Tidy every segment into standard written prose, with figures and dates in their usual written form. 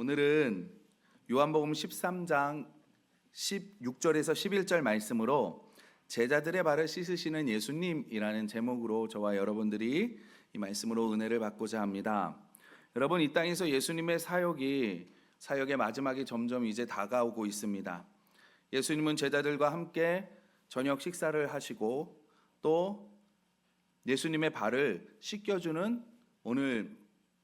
오늘은 요한복음 13장 16절에서 11절 말씀으로 제자들의 발을 씻으시는 예수님이라는 제목으로 저와 여러분들이 이 말씀으로 은혜를 받고자 합니다. 여러분, 이 땅에서 예수님의 사역의 마지막이 점점 이제 다가오고 있습니다. 예수님은 제자들과 함께 저녁 식사를 하시고 또 예수님의 발을 씻겨주는 오늘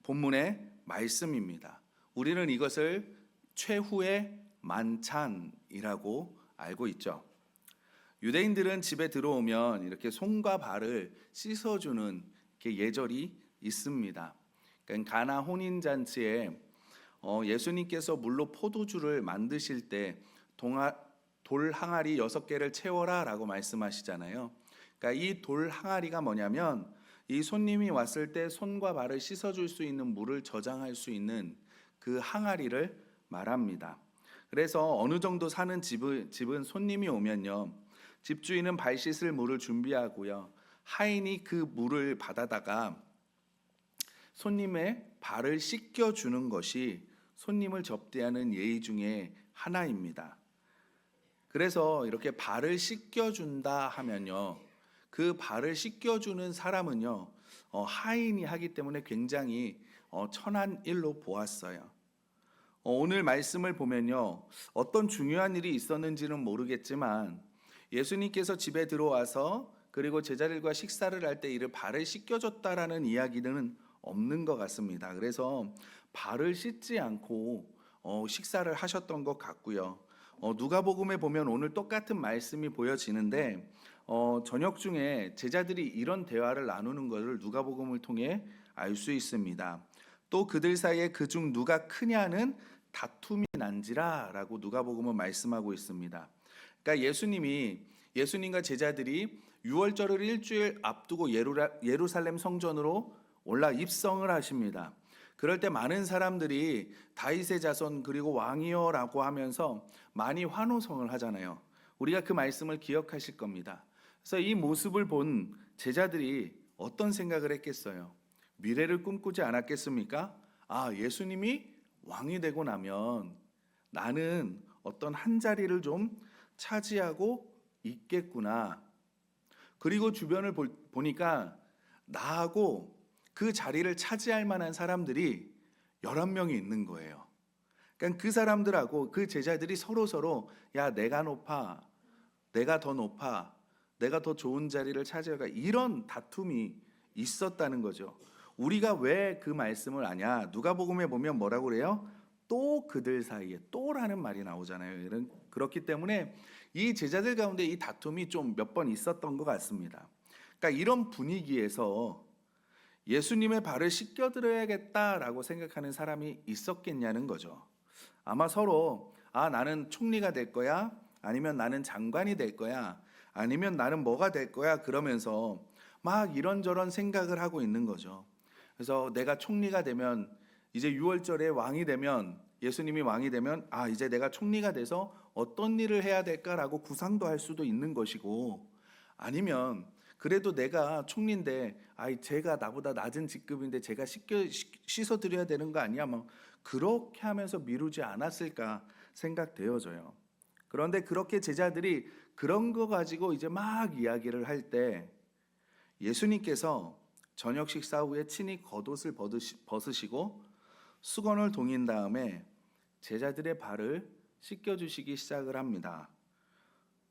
본문의 말씀입니다. 우리는 이것을 최후의 만찬이라고 알고 있죠. 유대인들은 집에 들어오면 이렇게 손과 발을 씻어주는 예절이 있습니다. 그러니까 가나 혼인잔치에 예수님께서 물로 포도주를 만드실 때 돌 항아리 6개를 채워라 라고 말씀하시잖아요. 그러니까 이 돌 항아리가 뭐냐면 이 손님이 왔을 때 손과 발을 씻어줄 수 있는 물을 저장할 수 있는 그 항아리를 말합니다. 그래서 어느 정도 사는 집은 손님이 오면요, 집주인은 발 씻을 물을 준비하고요, 하인이 그 물을 받아다가 손님의 발을 씻겨주는 것이 손님을 접대하는 예의 중에 하나입니다. 그래서 이렇게 발을 씻겨준다 하면요, 그 발을 씻겨주는 사람은요, 하인이 하기 때문에 굉장히 천한 일로 보았어요. 오늘 말씀을 보면요, 어떤 중요한 일이 있었는지는 모르겠지만 예수님께서 집에 들어와서 그리고 제자들과 식사를 할 때 이를 발을 씻겨줬다라는 이야기는 없는 것 같습니다. 그래서 발을 씻지 않고 식사를 하셨던 것 같고요. 누가복음에 보면 오늘 똑같은 말씀이 보여지는데 저녁 중에 제자들이 이런 대화를 나누는 것을 누가복음을 통해 알 수 있습니다. 또 그들 사이에 그중 누가 크냐는 다툼이 난지라 라고 누가복음은 말씀하고 있습니다. 그러니까 예수님과 제자들이 유월절을 일주일 앞두고 예루살렘 성전으로 올라 입성을 하십니다. 그럴 때 많은 사람들이 다윗의 자손 그리고 왕이여 라고 하면서 많이 환호성을 하잖아요. 우리가 그 말씀을 기억하실 겁니다. 그래서 이 모습을 본 제자들이 어떤 생각을 했겠어요? 미래를 꿈꾸지 않았겠습니까? 예수님이 왕이 되고 나면 나는 어떤 한 자리를 좀 차지하고 있겠구나. 그리고 주변을 보니까 나하고 그 자리를 차지할 만한 사람들이 11명이 있는 거예요. 그러니까 그 사람들하고 그 제자들이 서로 야, 내가 높아, 내가 더 높아, 내가 더 좋은 자리를 차지할까, 이런 다툼이 있었다는 거죠. 우리가 왜 그 말씀을 아냐? 누가복음에 보면 뭐라고 그래요? 또 그들 사이에, 또라는 말이 나오잖아요. 그렇기 때문에 이 제자들 가운데 이 다툼이 좀 몇 번 있었던 것 같습니다. 그러니까 이런 분위기에서 예수님의 발을 씻겨드려야겠다라고 생각하는 사람이 있었겠냐는 거죠. 아마 서로 나는 총리가 될 거야, 아니면 나는 장관이 될 거야, 아니면 나는 뭐가 될 거야, 그러면서 막 이런저런 생각을 하고 있는 거죠. 그래서 내가 총리가 되면, 이제 6월절에 왕이 되면, 예수님이 왕이 되면 이제 내가 총리가 돼서 어떤 일을 해야 될까라고 구상도 할 수도 있는 것이고, 아니면 그래도 내가 총리인데 제가 나보다 낮은 직급인데 제가 씻어드려야 되는 거 아니야? 뭐 그렇게 하면서 미루지 않았을까 생각되어져요. 그런데 그렇게 제자들이 그런 거 가지고 이제 막 이야기를 할 때 예수님께서 저녁 식사 후에 친히 겉옷을 벗으시고 수건을 동인 다음에 제자들의 발을 씻겨주시기 시작을 합니다.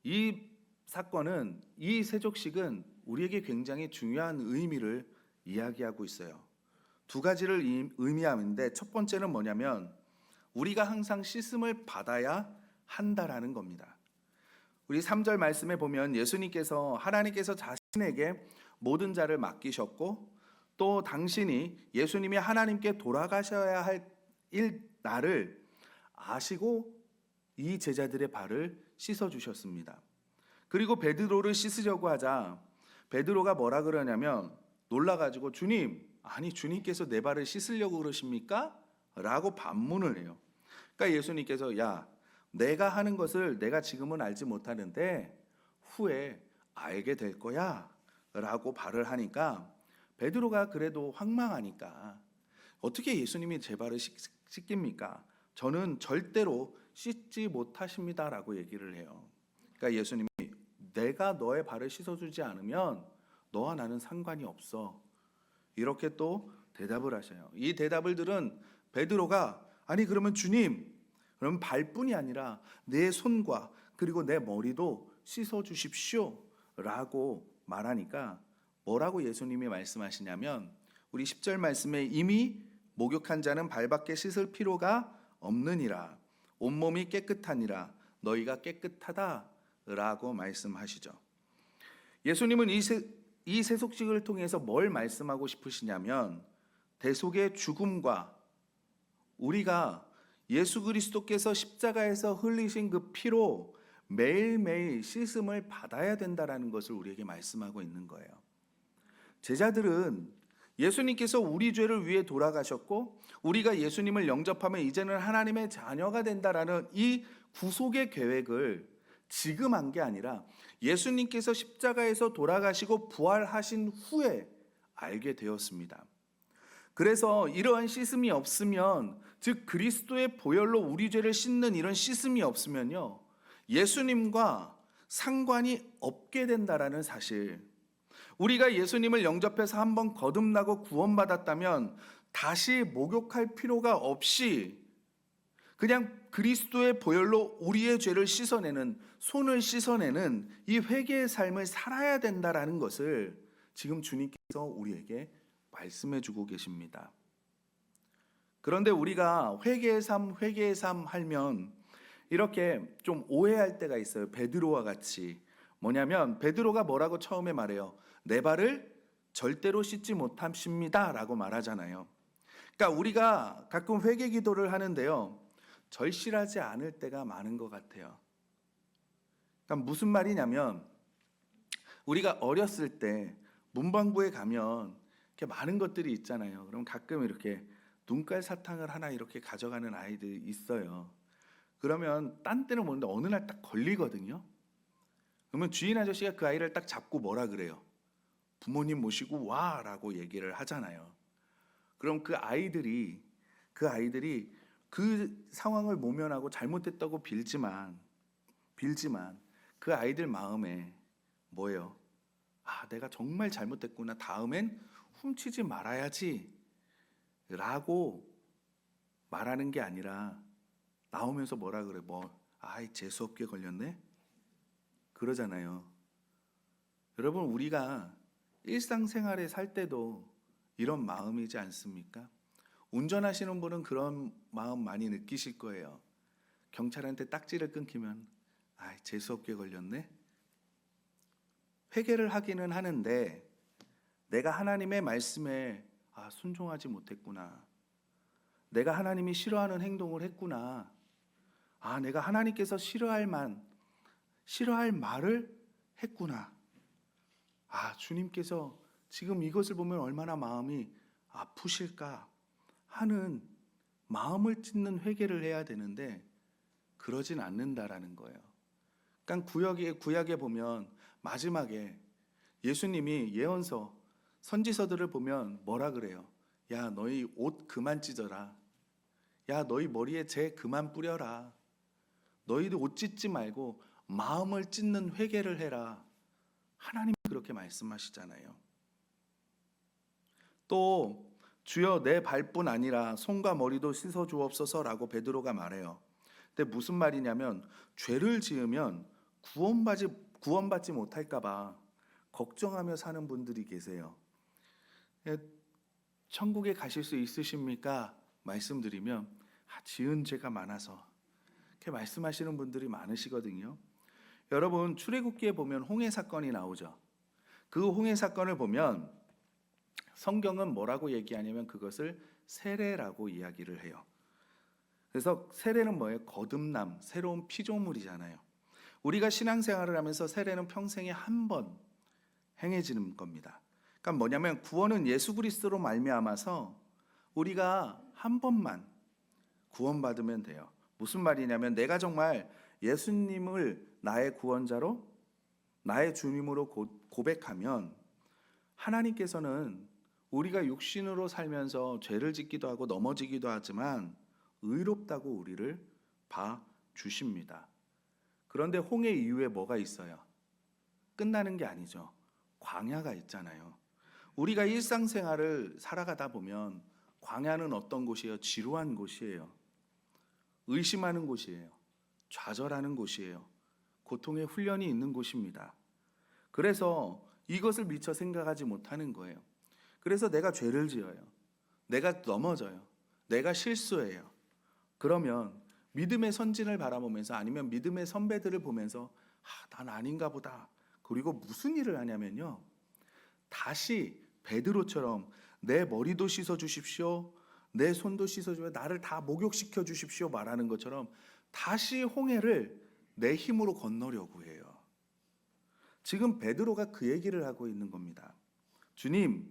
이 사건은, 이 세족식은 우리에게 굉장히 중요한 의미를 이야기하고 있어요. 두 가지를 의미하는데, 첫 번째는 뭐냐면 우리가 항상 씻음을 받아야 한다라는 겁니다. 우리 3절 말씀에 보면 하나님께서 자신에게 모든 자를 맡기셨고, 또 당신이 예수님이 하나님께 돌아가셔야 할 날을 아시고 이 제자들의 발을 씻어주셨습니다. 그리고 베드로를 씻으려고 하자 베드로가 뭐라 그러냐면 놀라가지고 주님께서 내 발을 씻으려고 그러십니까? 라고 반문을 해요. 그러니까 예수님께서 내가 하는 것을 내가 지금은 알지 못하는데 후에 알게 될 거야 라고 발을 하니까 베드로가 그래도 황망하니까 어떻게 예수님이 제 발을 씻깁니까? 저는 절대로 씻지 못하십니다라고 얘기를 해요. 그러니까 예수님이 내가 너의 발을 씻어주지 않으면 너와 나는 상관이 없어. 이렇게 또 대답을 하셔요. 이 대답을 들은 베드로가 아니 그러면 주님, 그럼 발뿐이 아니라 내 손과 그리고 내 머리도 씻어 주십시오 라고 말하니까 뭐라고 예수님이 말씀하시냐면 우리 10절 말씀에 이미 목욕한 자는 발밖에 씻을 필요가 없느니라 온몸이 깨끗하니라 너희가 깨끗하다 라고 말씀하시죠. 예수님은 이 세속식을 통해서 뭘 말씀하고 싶으시냐면 대속의 죽음과 우리가 예수 그리스도께서 십자가에서 흘리신 그 피로 매일매일 씻음을 받아야 된다라는 것을 우리에게 말씀하고 있는 거예요. 제자들은 예수님께서 우리 죄를 위해 돌아가셨고 우리가 예수님을 영접하면 이제는 하나님의 자녀가 된다라는 이 구속의 계획을 지금 한 게 아니라 예수님께서 십자가에서 돌아가시고 부활하신 후에 알게 되었습니다. 그래서 이러한 씻음이 없으면 즉 그리스도의 보혈로 우리 죄를 씻는 이런 씻음이 없으면요 예수님과 상관이 없게 된다라는 사실, 우리가 예수님을 영접해서 한번 거듭나고 구원받았다면 다시 목욕할 필요가 없이 그냥 그리스도의 보혈로 우리의 죄를 씻어내는, 손을 씻어내는 이 회개의 삶을 살아야 된다라는 것을 지금 주님께서 우리에게 말씀해 주고 계십니다. 그런데 우리가 회개의 삶 하면 이렇게 좀 오해할 때가 있어요. 베드로와 같이. 뭐냐면 베드로가 뭐라고 처음에 말해요? 내 발을 절대로 씻지 못하십니다 라고 말하잖아요. 그러니까 우리가 가끔 회개 기도를 하는데요 절실하지 않을 때가 많은 것 같아요. 그러니까 무슨 말이냐면 우리가 어렸을 때 문방구에 가면 이렇게 많은 것들이 있잖아요. 그럼 가끔 이렇게 눈깔 사탕을 하나 이렇게 가져가는 아이들이 있어요. 그러면 딴 때는 모르는데 어느 날 딱 걸리거든요. 그러면 주인 아저씨가 그 아이를 딱 잡고 뭐라 그래요? 부모님 모시고 와라고 얘기를 하잖아요. 그럼 그 아이들이 그 상황을 모면하고 잘못했다고 빌지만 그 아이들 마음에 뭐예요? 아, 내가 정말 잘못했구나. 다음엔 훔치지 말아야지 라고 말하는 게 아니라 나오면서 뭐라 그래? 아이 재수없게 걸렸네? 그러잖아요. 여러분 우리가 일상생활에 살 때도 이런 마음이지 않습니까? 운전하시는 분은 그런 마음 많이 느끼실 거예요. 경찰한테 딱지를 끊기면 아이 재수없게 걸렸네? 회개를 하기는 하는데 내가 하나님의 말씀에 순종하지 못했구나. 내가 하나님이 싫어하는 행동을 했구나. 내가 하나님께서 싫어할 말을 했구나. 주님께서 지금 이것을 보면 얼마나 마음이 아프실까 하는 마음을 찢는 회개를 해야 되는데 그러진 않는다라는 거예요. 그러니까 구약에 보면 마지막에 예수님이 예언서, 선지서들을 보면 뭐라 그래요? 야, 너희 옷 그만 찢어라. 야, 너희 머리에 재 그만 뿌려라. 너희도 옷 찢지 말고 마음을 찢는 회개를 해라. 하나님이 그렇게 말씀하시잖아요. 또 주여 내 발뿐 아니라 손과 머리도 씻어 주옵소서라고 베드로가 말해요. 근데 무슨 말이냐면 죄를 지으면 구원받지 못할까 봐 걱정하며 사는 분들이 계세요. 천국에 가실 수 있으십니까? 말씀드리면 지은 죄가 많아서 이렇게 말씀하시는 분들이 많으시거든요. 여러분 출애굽기에 보면 홍해 사건이 나오죠. 그 홍해 사건을 보면 성경은 뭐라고 얘기하냐면 그것을 세례라고 이야기를 해요. 그래서 세례는 뭐예요? 거듭남, 새로운 피조물이잖아요. 우리가 신앙생활을 하면서 세례는 평생에 한 번 행해지는 겁니다. 그러니까 뭐냐면 구원은 예수 그리스도로 말미암아서 우리가 한 번만 구원받으면 돼요. 무슨 말이냐면 내가 정말 예수님을 나의 구원자로 나의 주님으로 고백하면 하나님께서는 우리가 육신으로 살면서 죄를 짓기도 하고 넘어지기도 하지만 의롭다고 우리를 봐 주십니다. 그런데 홍해 이후에 뭐가 있어요? 끝나는 게 아니죠. 광야가 있잖아요. 우리가 일상생활을 살아가다 보면 광야는 어떤 곳이에요? 지루한 곳이에요. 의심하는 곳이에요. 좌절하는 곳이에요. 고통의 훈련이 있는 곳입니다. 그래서 이것을 미처 생각하지 못하는 거예요. 그래서 내가 죄를 지어요. 내가 넘어져요. 내가 실수해요. 그러면 믿음의 선진을 바라보면서 아니면 믿음의 선배들을 보면서 난 아닌가 보다. 그리고 무슨 일을 하냐면요. 다시 베드로처럼 내 머리도 씻어 주십시오. 내 손도 씻어 주십시오. 나를 다 목욕시켜 주십시오. 말하는 것처럼 다시 홍해를 내 힘으로 건너려고 해요. 지금 베드로가 그 얘기를 하고 있는 겁니다. 주님,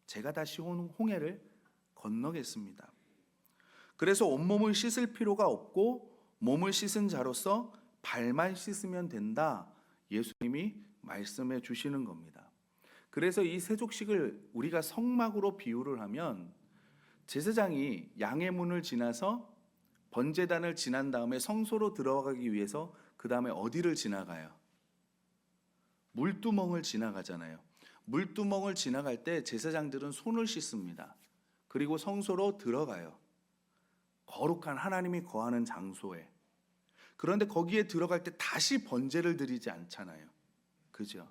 제가 다시 홍해를 건너겠습니다. 그래서 온몸을 씻을 필요가 없고 몸을 씻은 자로서 발만 씻으면 된다. 예수님이 말씀해 주시는 겁니다. 그래서 이 세족식을 우리가 성막으로 비유를 하면 제사장이 양의 문을 지나서 번제단을 지난 다음에 성소로 들어가기 위해서 그 다음에 어디를 지나가요? 물두멍을 지나가잖아요. 물두멍을 지나갈 때 제사장들은 손을 씻습니다. 그리고 성소로 들어가요. 거룩한 하나님이 거하는 장소에. 그런데 거기에 들어갈 때 다시 번제를 드리지 않잖아요. 그죠?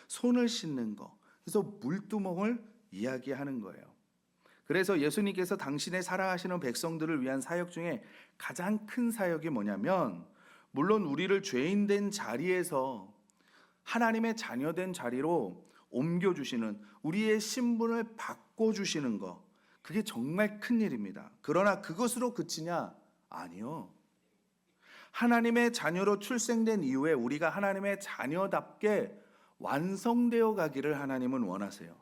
손을 씻는 거. 그래서 물두멍을 이야기하는 거예요. 그래서 예수님께서 당신의 사랑하시는 백성들을 위한 사역 중에 가장 큰 사역이 뭐냐면, 물론 우리를 죄인된 자리에서 하나님의 자녀된 자리로 옮겨주시는, 우리의 신분을 바꿔주시는 거, 그게 정말 큰 일입니다. 그러나 그것으로 그치냐? 아니요. 하나님의 자녀로 출생된 이후에 우리가 하나님의 자녀답게 완성되어 가기를 하나님은 원하세요.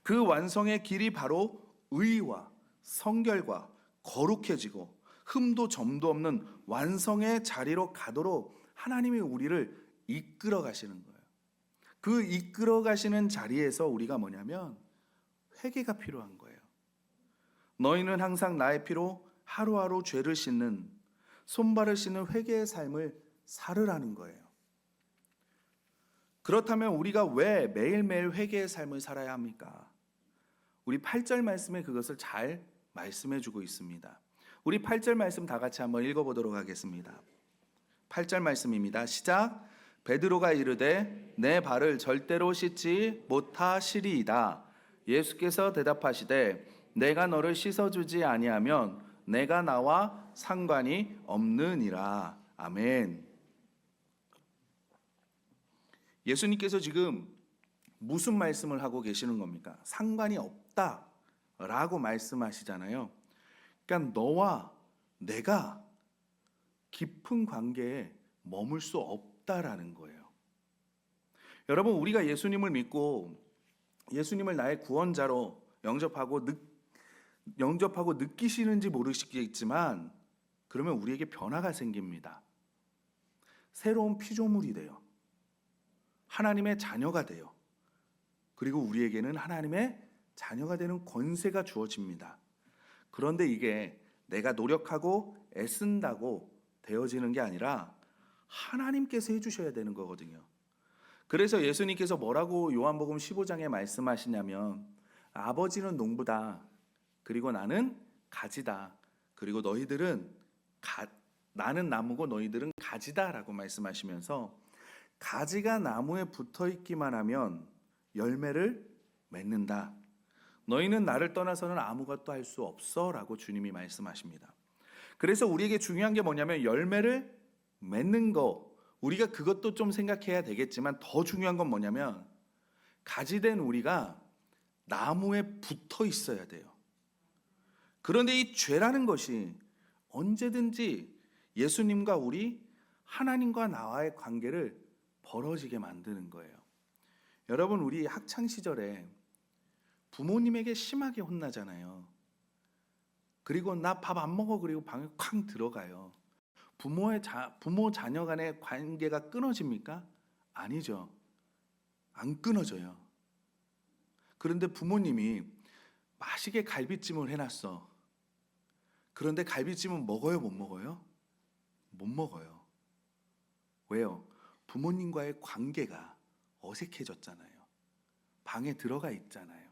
그 완성의 길이 바로 의와 성결과 거룩해지고 흠도 점도 없는 완성의 자리로 가도록 하나님이 우리를 이끌어 가시는 거예요. 그 이끌어 가시는 자리에서 우리가 뭐냐면 회개가 필요한 거예요. 너희는 항상 나의 피로 하루하루 죄를 씻는, 손발을 씻는 회개의 삶을 살으라는 거예요. 그렇다면 우리가 왜 매일매일 회개의 삶을 살아야 합니까? 우리 8절 말씀에 그것을 잘 말씀해 주고 있습니다. 우리 8절 말씀 다 같이 한번 읽어보도록 하겠습니다. 8절 말씀입니다. 시작. 베드로가 이르되 내 발을 절대로 씻지 못하시리이다. 예수께서 대답하시되 내가 너를 씻어주지 아니하면 내가 나와 상관이 없느니라. 아멘. 예수님께서 지금 무슨 말씀을 하고 계시는 겁니까? 상관이 없다라고 말씀하시잖아요. 그러니까 너와 내가 깊은 관계에 머물 수 없다라는 거예요. 여러분, 우리가 예수님을 믿고 예수님을 나의 구원자로 영접하고 느끼시는지 모르시겠지만 그러면 우리에게 변화가 생깁니다. 새로운 피조물이 돼요. 하나님의 자녀가 돼요. 그리고 우리에게는 하나님의 자녀가 되는 권세가 주어집니다. 그런데 이게 내가 노력하고 애쓴다고 되어지는 게 아니라 하나님께서 해주셔야 되는 거거든요. 그래서 예수님께서 뭐라고 요한복음 15장에 말씀하시냐면 아버지는 농부다. 그리고 나는 가지다. 그리고 너희들은 나는 나무고 너희들은 가지다라고 말씀하시면서 가지가 나무에 붙어 있기만 하면 열매를 맺는다. 너희는 나를 떠나서는 아무것도 할 수 없어라고 주님이 말씀하십니다. 그래서 우리에게 중요한 게 뭐냐면 열매를 맺는 거. 우리가 그것도 좀 생각해야 되겠지만 더 중요한 건 뭐냐면 가지된 우리가 나무에 붙어 있어야 돼요. 그런데 이 죄라는 것이 언제든지 예수님과 우리 하나님과 나와의 관계를 벌어지게 만드는 거예요. 여러분, 우리 학창 시절에 부모님에게 심하게 혼나잖아요. 그리고 나 밥 안 먹어. 그리고 방에 쾅 들어가요. 부모 자녀 간의 관계가 끊어집니까? 아니죠. 안 끊어져요. 그런데 부모님이 맛있게 갈비찜을 해놨어. 그런데 갈비찜은 먹어요, 못 먹어요? 못 먹어요. 왜요? 부모님과의 관계가 어색해졌잖아요. 방에 들어가 있잖아요.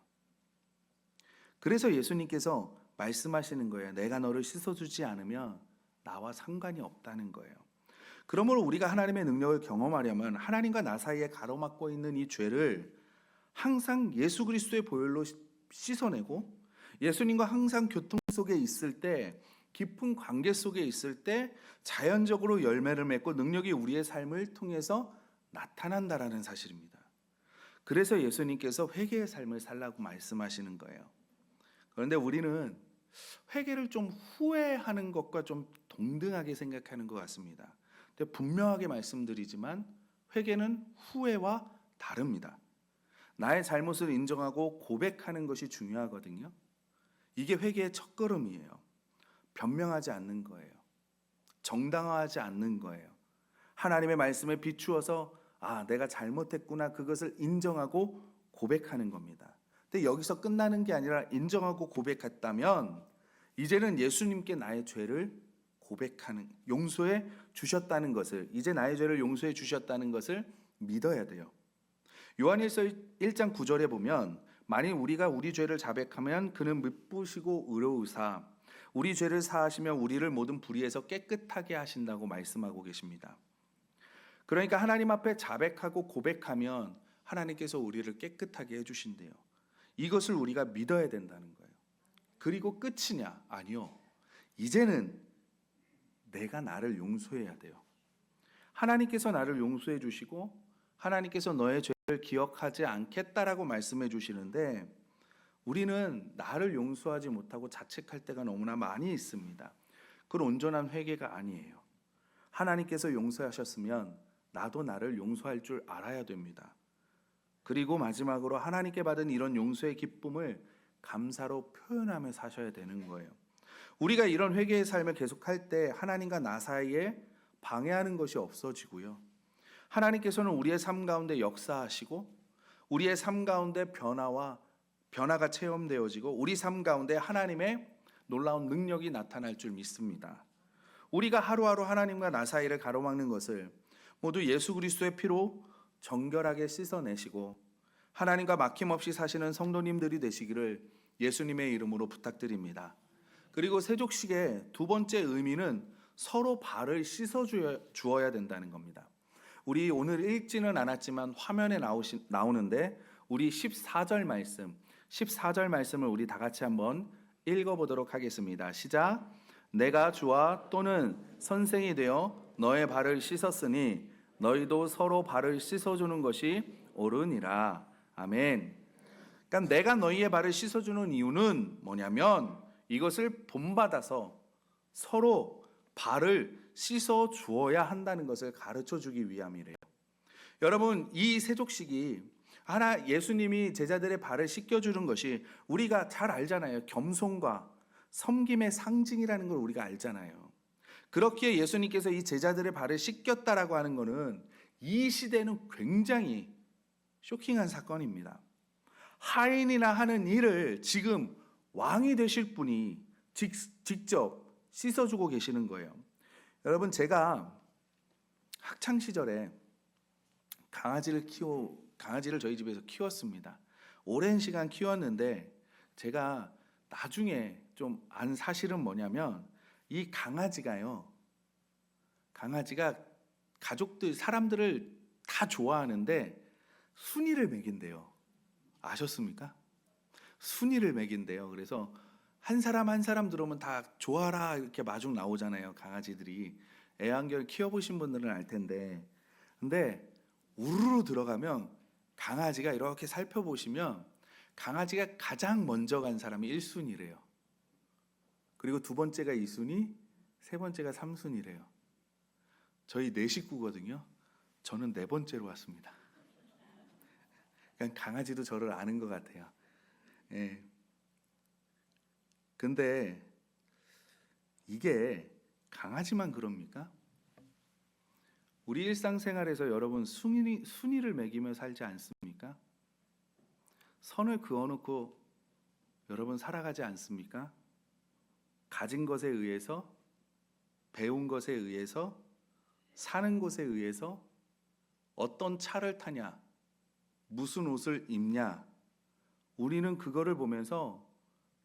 그래서 예수님께서 말씀하시는 거예요. 내가 너를 씻어주지 않으면 나와 상관이 없다는 거예요. 그러므로 우리가 하나님의 능력을 경험하려면 하나님과 나 사이에 가로막고 있는 이 죄를 항상 예수 그리스도의 보혈로 씻어내고, 예수님과 항상 교통 속에 있을 때, 깊은 관계 속에 있을 때 자연적으로 열매를 맺고 능력이 우리의 삶을 통해서 나타난다라는 사실입니다. 그래서 예수님께서 회개의 삶을 살라고 말씀하시는 거예요. 그런데 우리는 회개를 좀 후회하는 것과 좀 동등하게 생각하는 것 같습니다. 근데 분명하게 말씀드리지만 회개는 후회와 다릅니다. 나의 잘못을 인정하고 고백하는 것이 중요하거든요. 이게 회개의 첫걸음이에요. 변명하지 않는 거예요. 정당화하지 않는 거예요. 하나님의 말씀에 비추어서 내가 잘못했구나, 그것을 인정하고 고백하는 겁니다. 근데 여기서 끝나는 게 아니라 인정하고 고백했다면 이제는 예수님께 나의 죄를 고백하는, 용서해 주셨다는 것을, 이제 나의 죄를 용서해 주셨다는 것을 믿어야 돼요. 요한일서 1장 9절에 보면 만일 우리가 우리 죄를 자백하면 그는 미쁘시고 의로우사 우리 죄를 사하시며 우리를 모든 불의에서 깨끗하게 하신다고 말씀하고 계십니다. 그러니까 하나님 앞에 자백하고 고백하면 하나님께서 우리를 깨끗하게 해주신대요. 이것을 우리가 믿어야 된다는 거예요. 그리고 끝이냐? 아니요. 이제는 내가 나를 용서해야 돼요. 하나님께서 나를 용서해 주시고 하나님께서 너의 죄를 기억하지 않겠다라고 말씀해 주시는데, 우리는 나를 용서하지 못하고 자책할 때가 너무나 많이 있습니다. 그건 온전한 회개가 아니에요. 하나님께서 용서하셨으면 나도 나를 용서할 줄 알아야 됩니다. 그리고 마지막으로 하나님께 받은 이런 용서의 기쁨을 감사로 표현하며 사셔야 되는 거예요. 우리가 이런 회개의 삶을 계속할 때 하나님과 나 사이에 방해하는 것이 없어지고요. 하나님께서는 우리의 삶 가운데 역사하시고 우리의 삶 가운데 변화가 체험되어지고 우리 삶 가운데 하나님의 놀라운 능력이 나타날 줄 믿습니다. 우리가 하루하루 하나님과 나 사이를 가로막는 것을 모두 예수 그리스도의 피로 정결하게 씻어내시고 하나님과 막힘없이 사시는 성도님들이 되시기를 예수님의 이름으로 부탁드립니다. 그리고 세족식의 두 번째 의미는 서로 발을 씻어 주어야 된다는 겁니다. 우리 오늘 읽지는 않았지만 화면에 나오는데 우리 14절 말씀을 우리 다 같이 한번 읽어보도록 하겠습니다. 시작. 내가 주와 또는 선생이 되어 너의 발을 씻었으니 너희도 서로 발을 씻어주는 것이 옳으니라. 아멘. 그러니까 내가 너희의 발을 씻어주는 이유는 뭐냐면 이것을 본받아서 서로 발을 씻어 주어야 한다는 것을 가르쳐 주기 위함이래요. 여러분, 이 세족식이 예수님이 제자들의 발을 씻겨주는 것이 우리가 잘 알잖아요. 겸손과 섬김의 상징이라는 걸 우리가 알잖아요. 그렇기에 예수님께서 이 제자들의 발을 씻겼다라고 하는 것은 이 시대는 굉장히 쇼킹한 사건입니다. 하인이나 하는 일을 지금 왕이 되실 분이 직접 씻어주고 계시는 거예요. 여러분, 제가 학창 시절에 강아지를 저희 집에서 키웠습니다. 오랜 시간 키웠는데 제가 나중에 좀 안 사실은 뭐냐면 이 강아지가 가족들, 사람들을 다 좋아하는데 순위를 매긴대요. 아셨습니까? 순위를 매긴대요. 그래서 한 사람 한 사람 들어오면 다 좋아라 이렇게 마중 나오잖아요. 강아지들이. 애완견 키워보신 분들은 알 텐데, 근데 우르르 들어가면 강아지가 이렇게 살펴보시면 강아지가 가장 먼저 간 사람이 1순위래요. 그리고 두 번째가 2순위, 세 번째가 3순위래요. 저희 4식구거든요. 저는 4번째로 왔습니다. 그냥 강아지도 저를 아는 것 같아요. 예. 근데 이게 강아지만 그럽니까? 우리 일상생활에서 여러분 순위를 매기며 살지 않습니까? 선을 그어놓고 여러분 살아가지 않습니까? 가진 것에 의해서, 배운 것에 의해서, 사는 곳에 의해서, 어떤 차를 타냐, 무슨 옷을 입냐, 우리는 그거를 보면서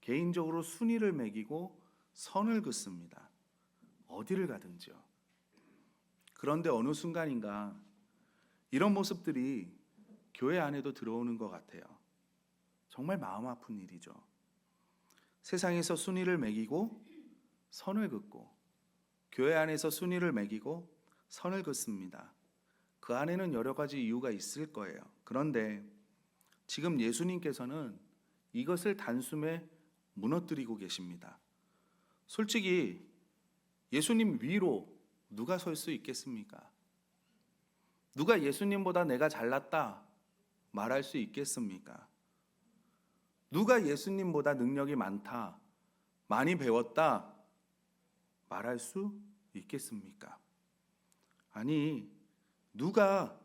개인적으로 순위를 매기고 선을 긋습니다. 어디를 가든지요. 그런데 어느 순간인가 이런 모습들이 교회 안에도 들어오는 것 같아요. 정말 마음 아픈 일이죠. 세상에서 순위를 매기고 선을 긋고, 교회 안에서 순위를 매기고 선을 긋습니다. 그 안에는 여러 가지 이유가 있을 거예요. 그런데 지금 예수님께서는 이것을 단숨에 무너뜨리고 계십니다. 솔직히 예수님 위로 누가 설 수 있겠습니까? 누가 예수님보다 내가 잘났다 말할 수 있겠습니까? 누가 예수님보다 능력이 많다, 많이 배웠다 말할 수 있겠습니까? 아니, 누가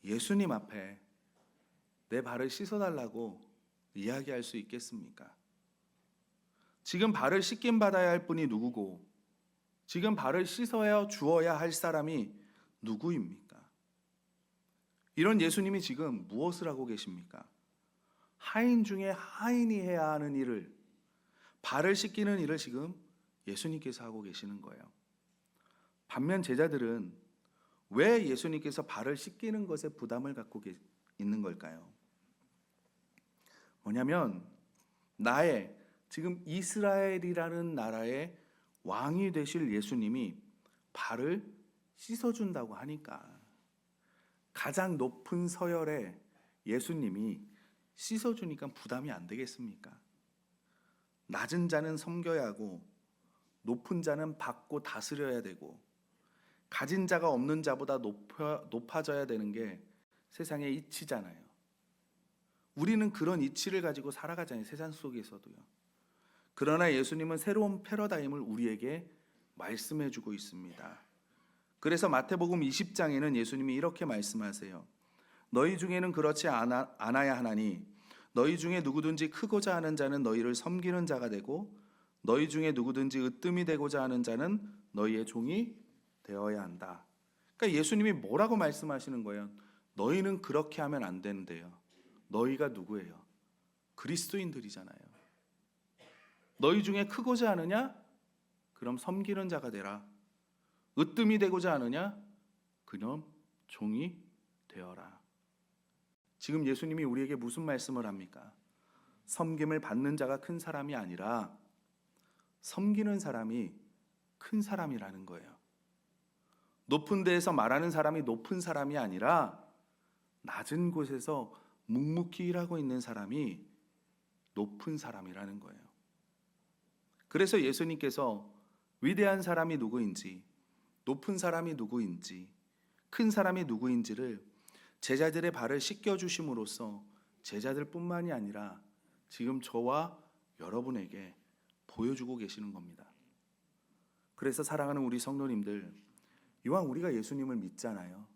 예수님 앞에 내 발을 씻어달라고 이야기할 수 있겠습니까? 지금 발을 씻김 받아야 할 분이 누구고, 지금 발을 씻어야 주어야 할 사람이 누구입니까? 이런 예수님이 지금 무엇을 하고 계십니까? 하인 중에 하인이 해야 하는 일을, 발을 씻기는 일을 지금 예수님께서 하고 계시는 거예요. 반면 제자들은 왜 예수님께서 발을 씻기는 것에 부담을 갖고 있는 걸까요? 뭐냐면 나의 지금 이스라엘이라는 나라의 왕이 되실 예수님이 발을 씻어준다고 하니까, 가장 높은 서열에 예수님이 씻어주니까 부담이 안 되겠습니까? 낮은 자는 섬겨야 하고 높은 자는 받고 다스려야 되고, 가진 자가 없는 자보다 높아져야 되는 게 세상의 이치잖아요. 우리는 그런 이치를 가지고 살아가잖아요, 세상 속에서도요. 그러나 예수님은 새로운 패러다임을 우리에게 말씀해 주고 있습니다. 그래서 마태복음 20장에는 예수님이 이렇게 말씀하세요. 너희 중에는 그렇지 않아야 하나니 너희 중에 누구든지 크고자 하는 자는 너희를 섬기는 자가 되고, 너희 중에 누구든지 으뜸이 되고자 하는 자는 너희의 종이 되어야 한다. 그러니까 예수님이 뭐라고 말씀하시는 거예요? 너희는 그렇게 하면 안 되는데요. 너희가 누구예요? 그리스도인들이잖아요. 너희 중에 크고자 하느냐? 그럼 섬기는 자가 되라. 으뜸이 되고자 하느냐? 그럼 종이 되어라. 지금 예수님이 우리에게 무슨 말씀을 합니까? 섬김을 받는 자가 큰 사람이 아니라 섬기는 사람이 큰 사람이라는 거예요. 높은 데에서 말하는 사람이 높은 사람이 아니라 낮은 곳에서 묵묵히 일하고 있는 사람이 높은 사람이라는 거예요. 그래서 예수님께서 위대한 사람이 누구인지, 높은 사람이 누구인지, 큰 사람이 누구인지를 제자들의 발을 씻겨주심으로써 제자들뿐만이 아니라 지금 저와 여러분에게 보여주고 계시는 겁니다. 그래서 사랑하는 우리 성도님들, 이왕 우리가 예수님을 믿잖아요.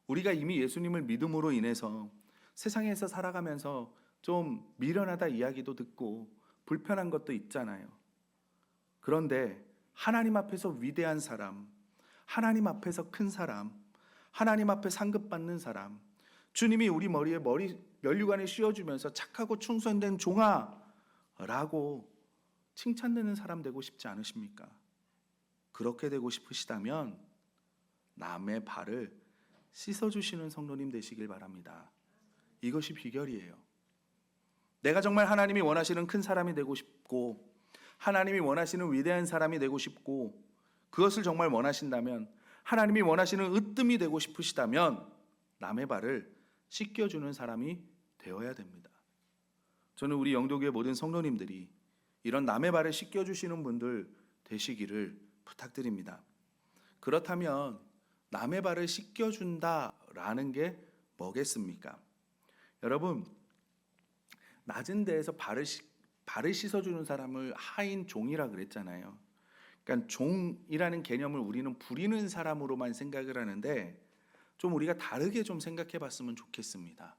우리가 이미 예수님을 믿음으로 인해서 세상에서 살아가면서 좀 미련하다 이야기도 듣고 불편한 것도 있잖아요. 그런데 하나님 앞에서 위대한 사람, 하나님 앞에서 큰 사람, 하나님 앞에 상급받는 사람, 주님이 우리 머리에 면류관을 씌워주면서 착하고 충성된 종아 라고 칭찬되는 사람 되고 싶지 않으십니까? 그렇게 되고 싶으시다면 남의 발을 씻어주시는 성도님 되시길 바랍니다. 이것이 비결이에요. 내가 정말 하나님이 원하시는 큰 사람이 되고 싶고, 하나님이 원하시는 위대한 사람이 되고 싶고, 그것을 정말 원하신다면, 하나님이 원하시는 으뜸이 되고 싶으시다면 남의 발을 씻겨주는 사람이 되어야 됩니다. 저는 우리 영도교회 모든 성도님들이 이런 남의 발을 씻겨주시는 분들 되시기를 부탁드립니다. 그렇다면 남의 발을 씻겨준다라는 게 뭐겠습니까? 여러분, 낮은 데에서 발을 씻어주는 사람을 하인 종이라 그랬잖아요. 그러니까 종이라는 개념을 우리는 부리는 사람으로만 생각을 하는데, 좀 우리가 다르게 좀 생각해 봤으면 좋겠습니다.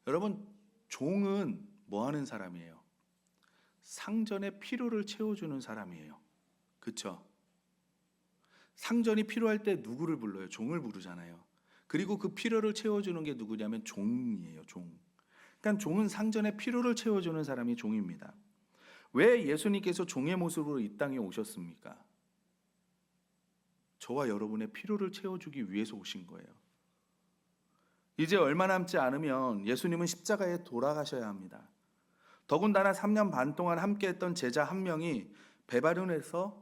여러분, 종은 뭐 하는 사람이에요? 상전의 필요를 채워주는 사람이에요. 그쵸? 상전이 필요할 때 누구를 불러요? 종을 부르잖아요. 그리고 그 필요를 채워주는 게 누구냐면 종이에요. 종. 그러니까 종은 상전의 필요를 채워주는 사람이 종입니다. 왜 예수님께서 종의 모습으로 이 땅에 오셨습니까? 저와 여러분의 필요를 채워주기 위해서 오신 거예요. 이제 얼마 남지 않으면 예수님은 십자가에 돌아가셔야 합니다. 더군다나 3년 반 동안 함께했던 제자 한 명이 배바른해서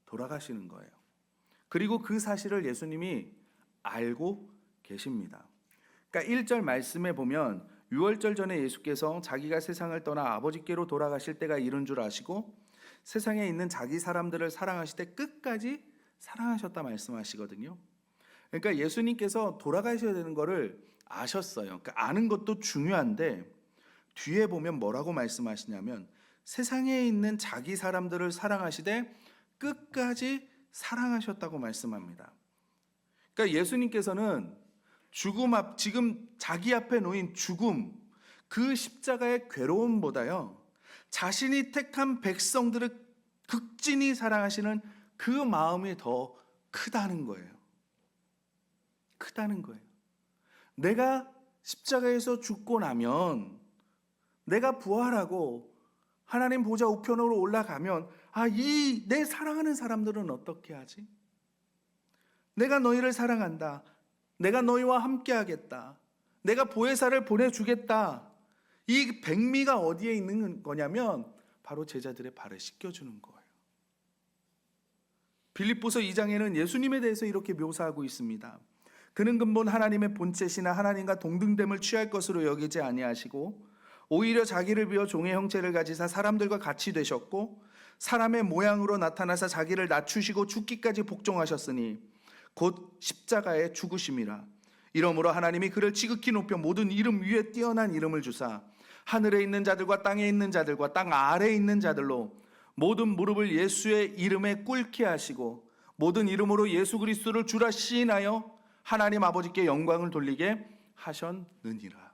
돌아가시는 거예요. 그리고 그 사실을 예수님이 알고 계십니다. 그러니까 1절 말씀에 보면 유월절 전에 예수께서 자기가 세상을 떠나 아버지께로 돌아가실 때가 이른 줄 아시고 세상에 있는 자기 사람들을 사랑하시되 끝까지 사랑하셨다 말씀하시거든요. 그러니까 예수님께서 돌아가셔야 되는 것을 아셨어요. 그러니까 아는 것도 중요한데 뒤에 보면 뭐라고 말씀하시냐면 세상에 있는 자기 사람들을 사랑하시되 끝까지 사랑하셨다고 말씀합니다. 그러니까 예수님께서는 지금 자기 앞에 놓인 죽음, 그 십자가의 괴로움보다요, 자신이 택한 백성들을 극진히 사랑하시는 그 마음이 더 크다는 거예요. 크다는 거예요. 내가 십자가에서 죽고 나면, 내가 부활하고 하나님 보좌 우편으로 올라가면, 내 사랑하는 사람들은 어떻게 하지? 내가 너희를 사랑한다. 내가 너희와 함께 하겠다. 내가 보혜사를 보내주겠다. 이 백미가 어디에 있는 거냐면 바로 제자들의 발을 씻겨주는 거예요. 빌립보서 2장에는 예수님에 대해서 이렇게 묘사하고 있습니다. 그는 근본 하나님의 본체시나 하나님과 동등됨을 취할 것으로 여기지 아니하시고 오히려 자기를 비워 종의 형체를 가지사 사람들과 같이 되셨고 사람의 모양으로 나타나사 자기를 낮추시고 죽기까지 복종하셨으니 곧 십자가의 죽으심이라. 이러므로 하나님이 그를 지극히 높여 모든 이름 위에 뛰어난 이름을 주사 하늘에 있는 자들과 땅에 있는 자들과 땅 아래에 있는 자들로 모든 무릎을 예수의 이름에 꿇게 하시고 모든 이름으로 예수 그리스도를 주라 시인하여 하나님 아버지께 영광을 돌리게 하셨느니라.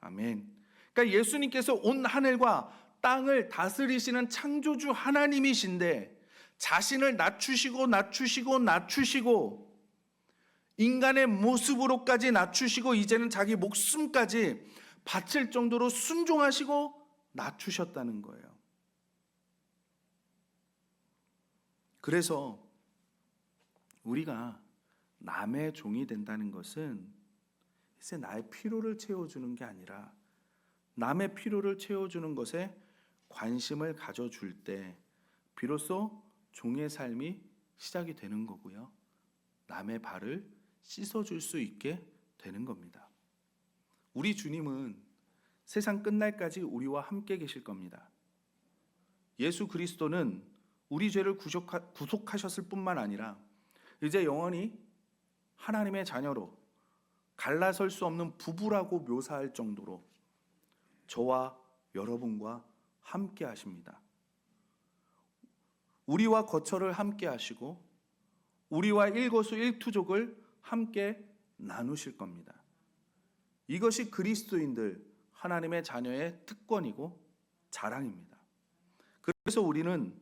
아멘. 그러니까 예수님께서 온 하늘과 땅을 다스리시는 창조주 하나님이신데 자신을 낮추시고 인간의 모습으로까지 낮추시고 이제는 자기 목숨까지 바칠 정도로 순종하시고 낮추셨다는 거예요. 그래서 우리가 남의 종이 된다는 것은 이제 나의 필요를 채워주는 게 아니라 남의 필요를 채워주는 것에 관심을 가져줄 때 비로소 종의 삶이 시작이 되는 거고요. 남의 발을 씻어줄 수 있게 되는 겁니다. 우리 주님은 세상 끝날까지 우리와 함께 계실 겁니다. 예수 그리스도는 우리 죄를 구속하셨을 뿐만 아니라 이제 영원히 하나님의 자녀로 갈라설 수 없는 부부라고 묘사할 정도로 저와 여러분과 함께 하십니다. 우리와 거처를 함께 하시고 우리와 일거수일투족을 함께 나누실 겁니다. 이것이 그리스도인들 하나님의 자녀의 특권이고 자랑입니다. 그래서 우리는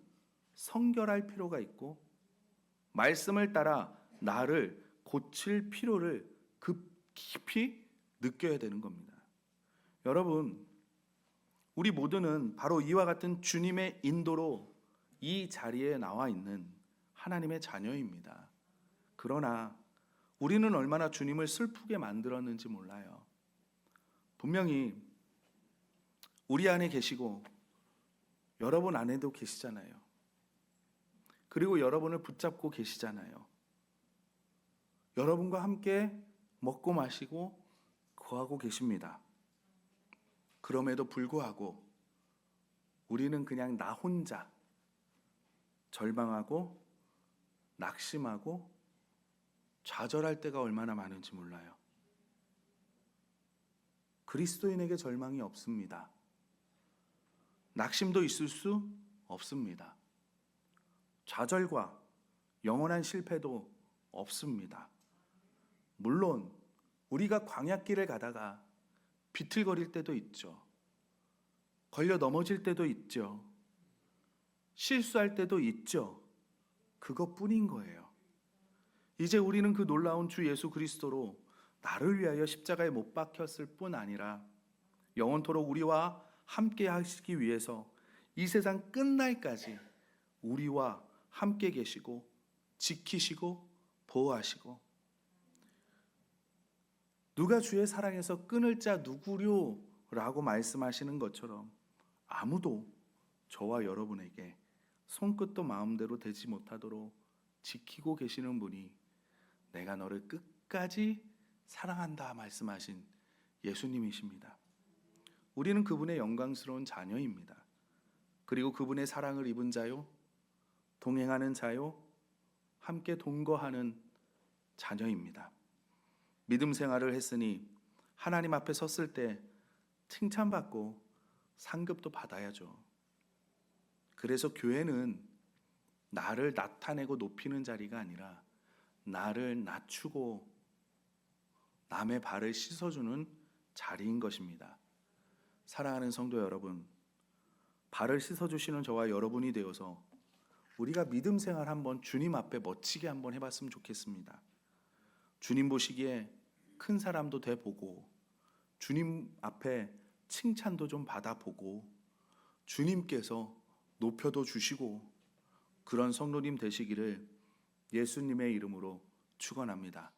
성결할 필요가 있고 말씀을 따라 나를 고칠 필요를 깊이 느껴야 되는 겁니다. 여러분, 우리 모두는 바로 이와 같은 주님의 인도로 이 자리에 나와 있는 하나님의 자녀입니다. 그러나 우리는 얼마나 주님을 슬프게 만들었는지 몰라요. 분명히 우리 안에 계시고 여러분 안에도 계시잖아요. 그리고 여러분을 붙잡고 계시잖아요. 여러분과 함께 먹고 마시고 거하고 계십니다. 그럼에도 불구하고 우리는 그냥 나 혼자 절망하고 낙심하고 좌절할 때가 얼마나 많은지 몰라요. 그리스도인에게 절망이 없습니다. 낙심도 있을 수 없습니다. 좌절과 영원한 실패도 없습니다. 물론 우리가 광야길을 가다가 비틀거릴 때도 있죠. 걸려 넘어질 때도 있죠. 실수할 때도 있죠. 그것뿐인 거예요. 이제 우리는 그 놀라운 주 예수 그리스도로 나를 위하여 십자가에 못 박혔을 뿐 아니라 영원토록 우리와 함께 하시기 위해서 이 세상 끝날까지 우리와 함께 계시고 지키시고 보호하시고, 누가 주의 사랑에서 끊을 자 누구요? 라고 말씀하시는 것처럼 아무도 저와 여러분에게 손끝도 마음대로 되지 못하도록 지키고 계시는 분이 내가 너를 끝까지 사랑한다 말씀하신 예수님이십니다. 우리는 그분의 영광스러운 자녀입니다. 그리고 그분의 사랑을 입은 자요, 동행하는 자요, 함께 동거하는 자녀입니다. 믿음 생활을 했으니 하나님 앞에 섰을 때 칭찬받고 상급도 받아야죠. 그래서 교회는 나를 나타내고 높이는 자리가 아니라 나를 낮추고 남의 발을 씻어주는 자리인 것입니다. 사랑하는 성도 여러분, 발을 씻어주시는 저와 여러분이 되어서 우리가 믿음 생활 한번 주님 앞에 멋지게 한번 해봤으면 좋겠습니다. 주님 보시기에 큰 사람도 돼보고, 주님 앞에 칭찬도 좀 받아보고, 주님께서 높여도 주시고, 그런 성도님 되시기를 예수님의 이름으로 축원합니다.